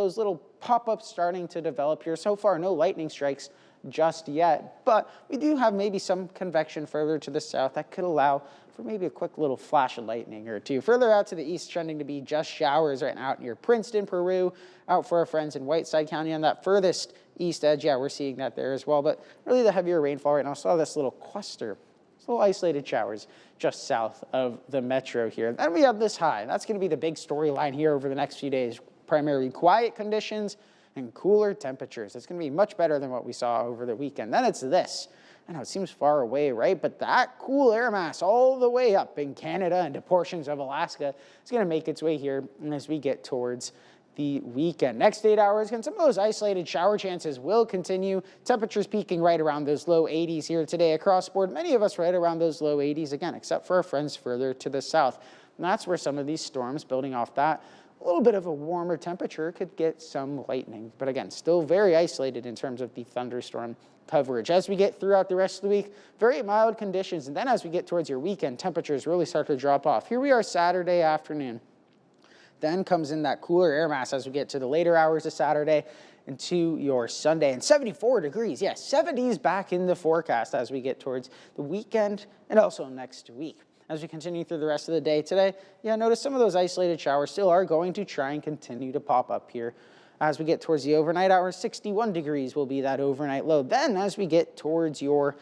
those little pop-ups starting to develop here. So far, no lightning strikes just yet, but we do have maybe some convection further to the south that could allow for maybe a quick little flash of lightning or two. Further out to the east, trending to be just showers right now out near Princeton, Peru, out for our friends in Whiteside County on that furthest east edge. Yeah, we're seeing that there as well, but really the heavier rainfall right now. Saw this little cluster, little isolated showers just south of the metro here. Then we have this high. That's going to be the big storyline here over the next few days. Primarily quiet conditions and cooler temperatures. It's going to be much better than what we saw over the weekend. Then it's this. I know it seems far away, right? But that cool air mass all the way up in Canada and to portions of Alaska is going to make its way here as we get towards the weekend. Next 8 hours, some of those isolated shower chances will continue. Temperatures peaking right around those low 80s here today across the board. Many of us right around those low 80s again, except for our friends further to the south. And that's where some of these storms building off that a little bit of a warmer temperature could get some lightning. But again, still very isolated in terms of the thunderstorm coverage. As we get throughout the rest of the week, very mild conditions. And then as we get towards your weekend, temperatures really start to drop off. Here we are Saturday afternoon. Then comes in that cooler air mass as we get to the later hours of Saturday into your Sunday. And 74 degrees, yes, 70s back in the forecast as we get towards the weekend and also next week. As we continue through the rest of the day today, yeah, notice some of those isolated showers still are going to try and continue to pop up here. As we get towards the overnight hours, 61 degrees will be that overnight low. Then as we get towards your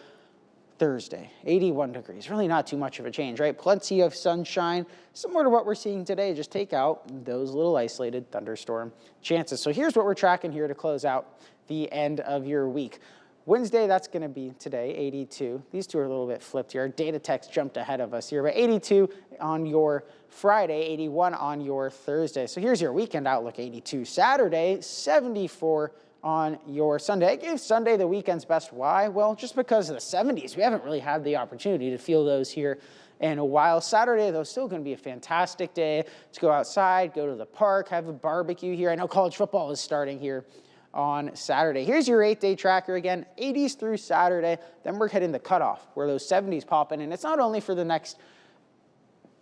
Thursday, 81 degrees. Really not too much of a change, right? Plenty of sunshine, similar to what we're seeing today. Just take out those little isolated thunderstorm chances. So here's what we're tracking here to close out the end of your week. Wednesday, that's going to be today, 82. These two are a little bit flipped here. Data text jumped ahead of us here, but 82 on your Friday, 81 on your Thursday. So here's your weekend outlook, 82. Saturday, 74 on your Sunday. I gave Sunday the weekend's best. Why? Well, just because of the 70s. We haven't really had the opportunity to feel those here in a while. Saturday, though, still going to be a fantastic day to go outside, go to the park, have a barbecue here. I know college football is starting here on Saturday. Here's your 8-day tracker again, 80s through Saturday. Then we're hitting the cutoff where those 70s pop in. And it's not only for the next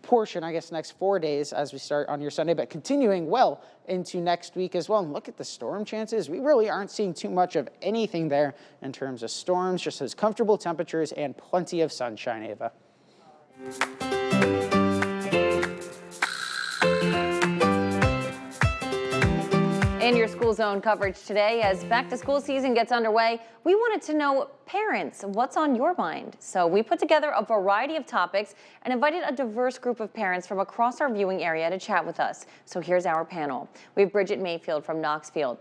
portion, I guess, next 4 days as we start on your Sunday, but continuing well into next week as well. And look at the storm chances. We really aren't seeing too much of anything there in terms of storms, just those comfortable temperatures and plenty of sunshine, Ava. In your school zone coverage today, as back to school season gets underway, we wanted to know, parents, what's on your mind? So we put together a variety of topics and invited a diverse group of parents from across our viewing area to chat with us. So here's our panel. We have Bridget Mayfield from Knoxville,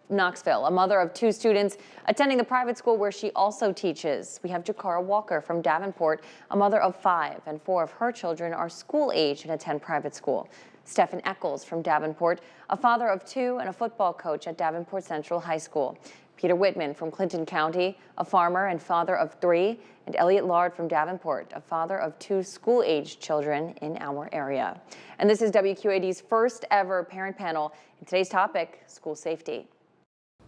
a mother of 2 students attending the private school where she also teaches. We have Jakara Walker from Davenport, a mother of 5, and 4 of her children are school age and attend private school. Stephen Eccles from Davenport, a father of 2 and a football coach at Davenport Central High School. Peter Whitman from Clinton County, a farmer and father of 3, and Elliot Lard from Davenport, a father of 2 school-aged children in our area. And this is WQAD's first ever parent panel. And today's topic, school safety.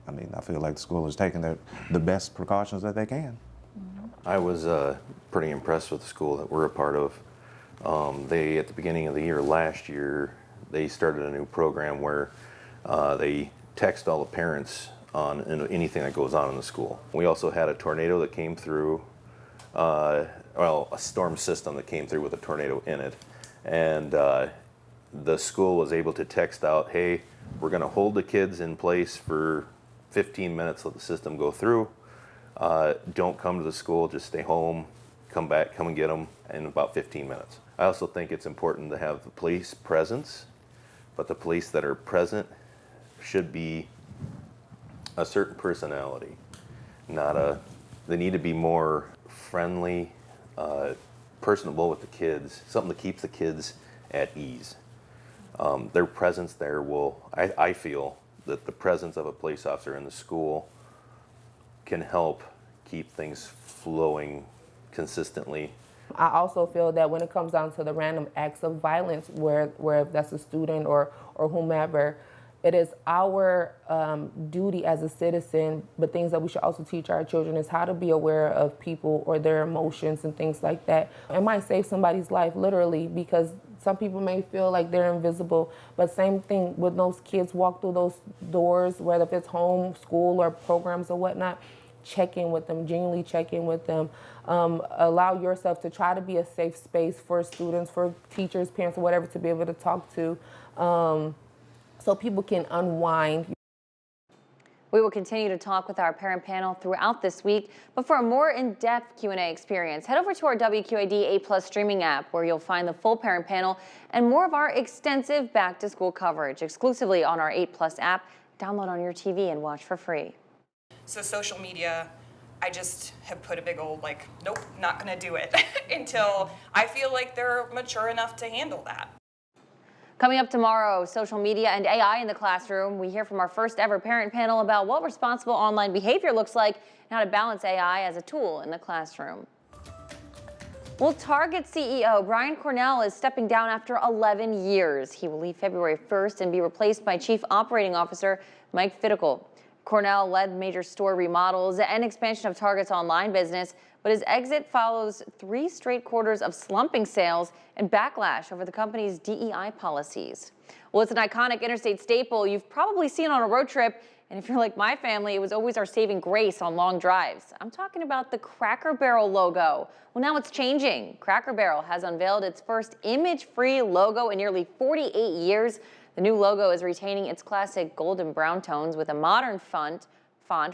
I mean, I feel like the school is taking the best precautions that they can. I was pretty impressed with the school that we're a part of. They, at the beginning of the year last year, they started a new program where they text all the parents on anything that goes on in the school. We also had a tornado that came through, a storm system that came through with a tornado in it. And the school was able to text out, hey, we're going to hold the kids in place for 15 minutes, let the system go through. Don't come to the school, just stay home, come back, come and get them in about 15 minutes. I also think it's important to have the police presence, but the police that are present should be a certain personality, they need to be more friendly, personable with the kids, something that keeps the kids at ease. Their presence there I feel that the presence of a police officer in the school can help keep things flowing consistently. I also feel that when it comes down to the random acts of violence, where that's a student or whomever, it is our duty as a citizen, but things that we should also teach our children is how to be aware of people or their emotions and things like that. It might save somebody's life, literally, because some people may feel like they're invisible, but same thing when those kids walk through those doors, whether if it's home, school, or programs or whatnot, check in with them, genuinely check in with them. Allow yourself to try to be a safe space for students, for teachers, parents, or whatever, to be able to talk to. So people can unwind. We will continue to talk with our parent panel throughout this week, but for a more in-depth Q&A experience, head over to our WQAD A+ streaming app, where you'll find the full parent panel and more of our extensive back-to-school coverage exclusively on our A+ app. Download on your TV and watch for free. So social media, I just have put a big old, like, nope, not gonna do it until I feel like they're mature enough to handle that. Coming up tomorrow, social media and AI in the classroom. We hear from our first ever parent panel about what responsible online behavior looks like and how to balance AI as a tool in the classroom. Well, Target CEO Brian Cornell is stepping down after 11 years. He will leave February 1st and be replaced by Chief Operating Officer Mike Fitticle. Cornell led major store remodels and expansion of Target's online business, but his exit follows 3 straight quarters of slumping sales and backlash over the company's DEI policies. Well, it's an iconic interstate staple you've probably seen on a road trip, and if you're like my family, it was always our saving grace on long drives. I'm talking about the Cracker Barrel logo. Well, now it's changing. Cracker Barrel has unveiled its first image-free logo in nearly 48 years. The new logo is retaining its classic golden brown tones with a modern font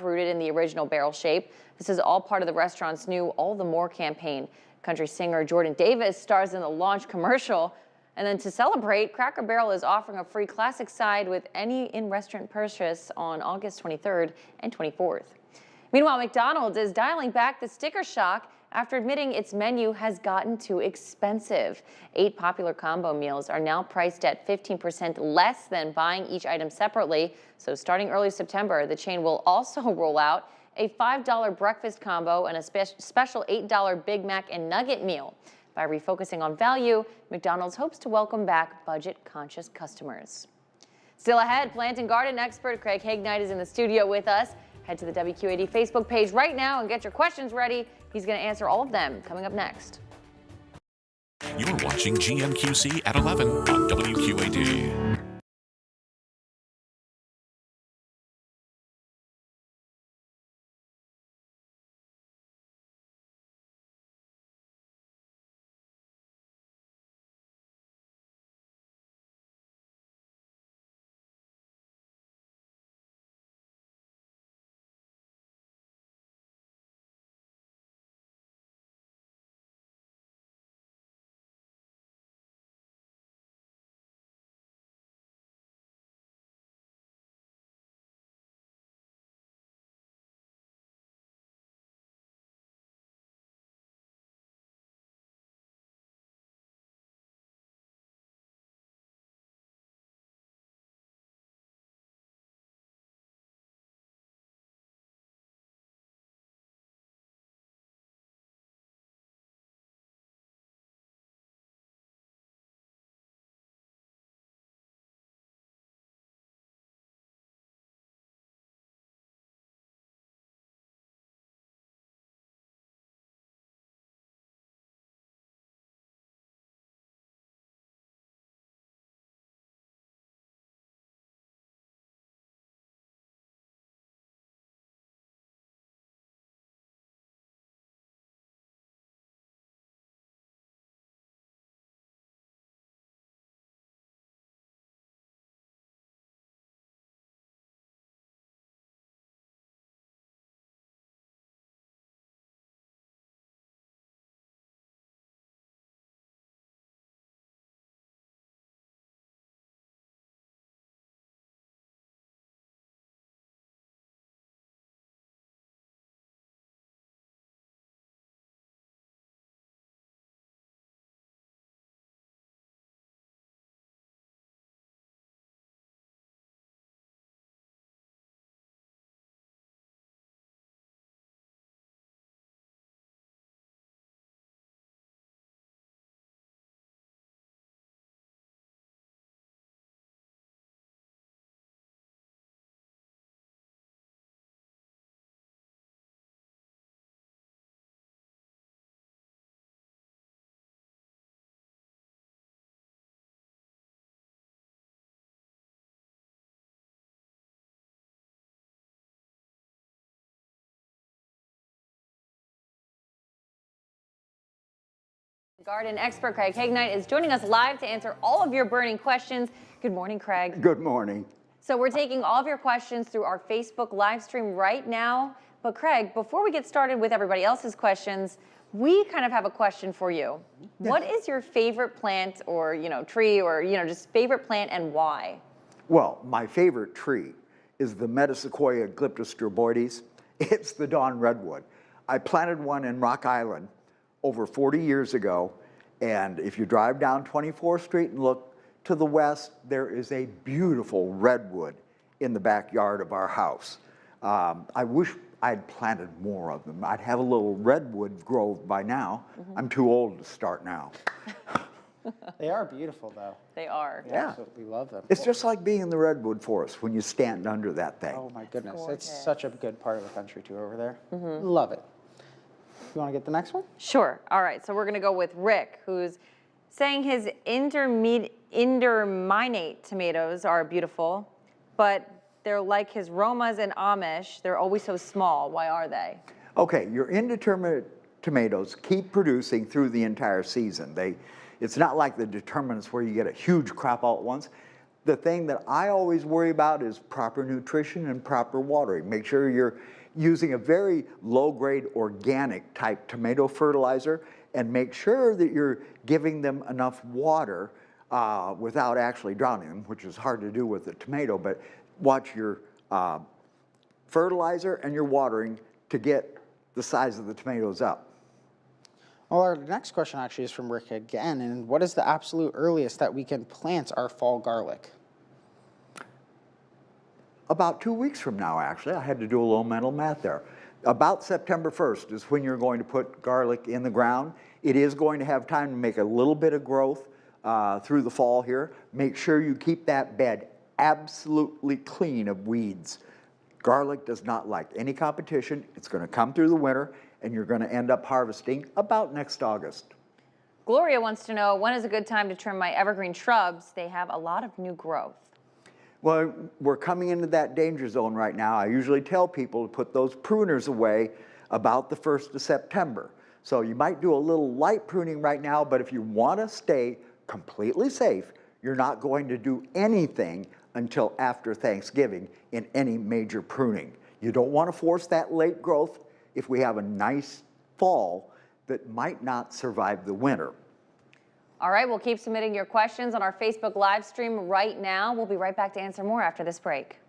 rooted in the original barrel shape. This is all part of the restaurant's new All the More campaign. Country singer Jordan Davis stars in the launch commercial. And then to celebrate, Cracker Barrel is offering a free classic side with any in-restaurant purchase on August 23rd and 24th. Meanwhile, McDonald's is dialing back the sticker shock after admitting its menu has gotten too expensive. 8 popular combo meals are now priced at 15% less than buying each item separately. So starting early September, the chain will also roll out a $5 breakfast combo and a special $8 Big Mac and Nugget meal. By refocusing on value, McDonald's hopes to welcome back budget-conscious customers. Still ahead, plant and garden expert Craig Hignight is in the studio with us. Head to the WQAD Facebook page right now and get your questions ready. He's going to answer all of them coming up next. You're watching GMQC at 11 on WQAD. Garden expert Craig Hignight is joining us live to answer all of your burning questions. Good morning, Craig. Good morning. So we're taking all of your questions through our Facebook live stream right now. But Craig, before we get started with everybody else's questions, we kind of have a question for you. Yes. What is your favorite plant or, tree or, just favorite plant and why? Well, my favorite tree is the Metasequoia glyptostroboides. It's the dawn redwood. I planted one in Rock Island over 40 years ago, and if you drive down 24th Street and look to the west, there is a beautiful redwood in the backyard of our house. I wish I'd planted more of them. I'd have a little redwood grove by now. I'm too old to start now. They are beautiful, though. They are. We absolutely love them. It's just like being in the redwood forest when you stand under that thing. Oh my goodness, it's such a good part of the country too over there. Love it. You want to get the next one? Sure. All right. So we're going to go with Rick, who's saying his interminate tomatoes are beautiful, but they're like his Romas and Amish. They're always so small. Why are they? Okay, your indeterminate tomatoes keep producing through the entire season. It's not like the determinants where you get a huge crop all at once. The thing that I always worry about is proper nutrition and proper watering. Make sure you're using a very low-grade organic type tomato fertilizer, and make sure that you're giving them enough water without actually drowning them, which is hard to do with a tomato, but watch your fertilizer and your watering to get the size of the tomatoes up. Well, our next question actually is from Rick again, and what is the absolute earliest that we can plant our fall garlic? About 2 weeks from now, actually. I had to do a little mental math there. About September 1st is when you're going to put garlic in the ground. It is going to have time to make a little bit of growth through the fall here. Make sure you keep that bed absolutely clean of weeds. Garlic does not like any competition. It's going to come through the winter, and you're going to end up harvesting about next August. Gloria wants to know, when is a good time to trim my evergreen shrubs? They have a lot of new growth. Well, we're coming into that danger zone right now. I usually tell people to put those pruners away about the 1st of September. So you might do a little light pruning right now, but if you want to stay completely safe, you're not going to do anything until after Thanksgiving in any major pruning. You don't want to force that late growth if we have a nice fall that might not survive the winter. All right, we'll keep submitting your questions on our Facebook live stream right now. We'll be right back to answer more after this break.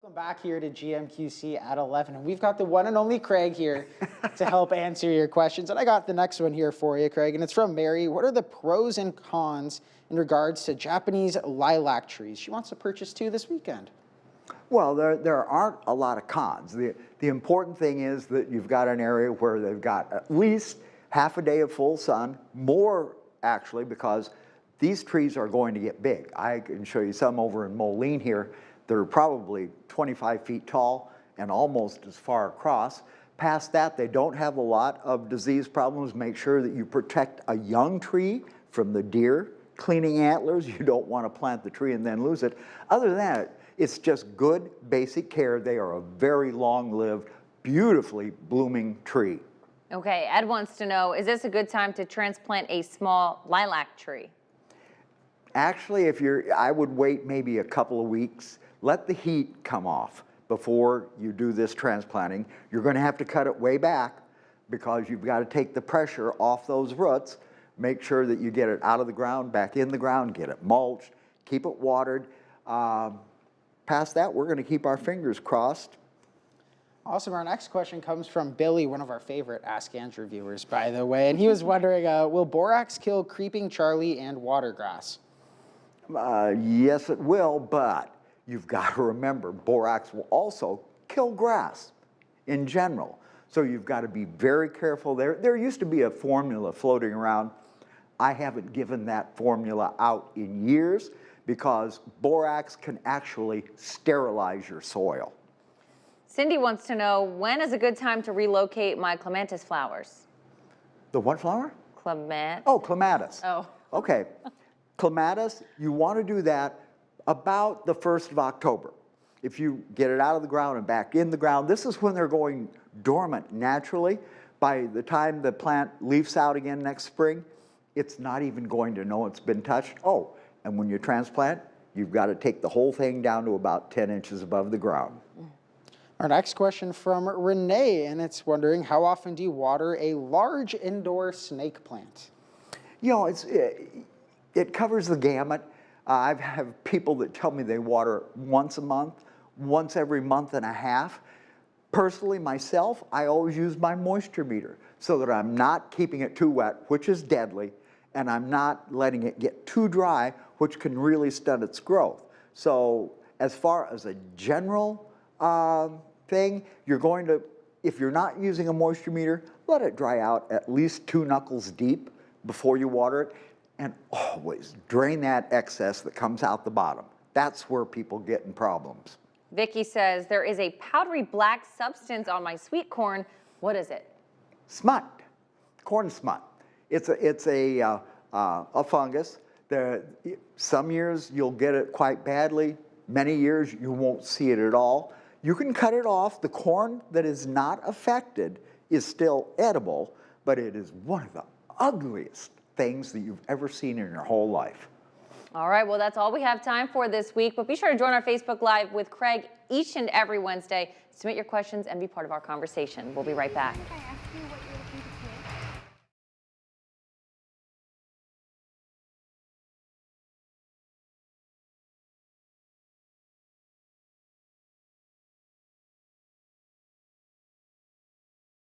Welcome back here to GMQC at 11, and we've got the one and only Craig here to help answer your questions. And I got the next one here for you, Craig, and it's from Mary. What are the pros and cons in regards to Japanese lilac trees? She wants to purchase 2 this weekend. Well, there aren't a lot of cons. The important thing is that you've got an area where they've got at least half a day of full sun, more actually, because these trees are going to get big. I can show you some over in Moline here. They're probably 25 feet tall and almost as far across. Past that, they don't have a lot of disease problems. Make sure that you protect a young tree from the deer cleaning antlers. You don't want to plant the tree and then lose it. Other than that, it's just good basic care. They are a very long-lived, beautifully blooming tree. Okay, Ed wants to know, is this a good time to transplant a small lilac tree? Actually, I would wait maybe a couple of weeks. Let the heat come off before you do this transplanting. You're going to have to cut it way back because you've got to take the pressure off those roots. Make sure that you get it out of the ground, back in the ground, get it mulched, keep it watered. Past that, we're going to keep our fingers crossed. Awesome. Our next question comes from Billy, one of our favorite Ask Andrew viewers, by the way. And he was wondering, will borax kill creeping Charlie and watergrass? Yes, it will, but you've got to remember, borax will also kill grass in general. So you've got to be very careful there. There used to be a formula floating around. I haven't given that formula out in years because borax can actually sterilize your soil. Cindy wants to know, when is a good time to relocate my clematis flowers? The what flower? Clematis. Oh, clematis. Oh. Okay. Clematis, you want to do that about the 1st of October. If you get it out of the ground and back in the ground, this is when they're going dormant naturally. By the time the plant leaves out again next spring, it's not even going to know it's been touched. Oh, and when you transplant, you've got to take the whole thing down to about 10 inches above the ground. Our next question from Renee, and it's wondering, how often do you water a large indoor snake plant? You know, it covers the gamut. I have people that tell me they water once a month, once every month and a half. Personally, myself, I always use my moisture meter so that I'm not keeping it too wet, which is deadly, and I'm not letting it get too dry, which can really stunt its growth. So as far as a general thing, you're going to, if you're not using a moisture meter, let it dry out at least 2 knuckles deep before you water it, and always drain that excess that comes out the bottom. That's where people get in problems. Vicky says, there is a powdery black substance on my sweet corn. What is it? Smut, corn smut. It's a fungus. Some years you'll get it quite badly. Many years you won't see it at all. You can cut it off. The corn that is not affected is still edible, but it is one of the ugliest things that you've ever seen in your whole life. All right, well, that's all we have time for this week, but be sure to join our Facebook Live with Craig each and every Wednesday. Submit your questions and be part of our conversation. We'll be right back.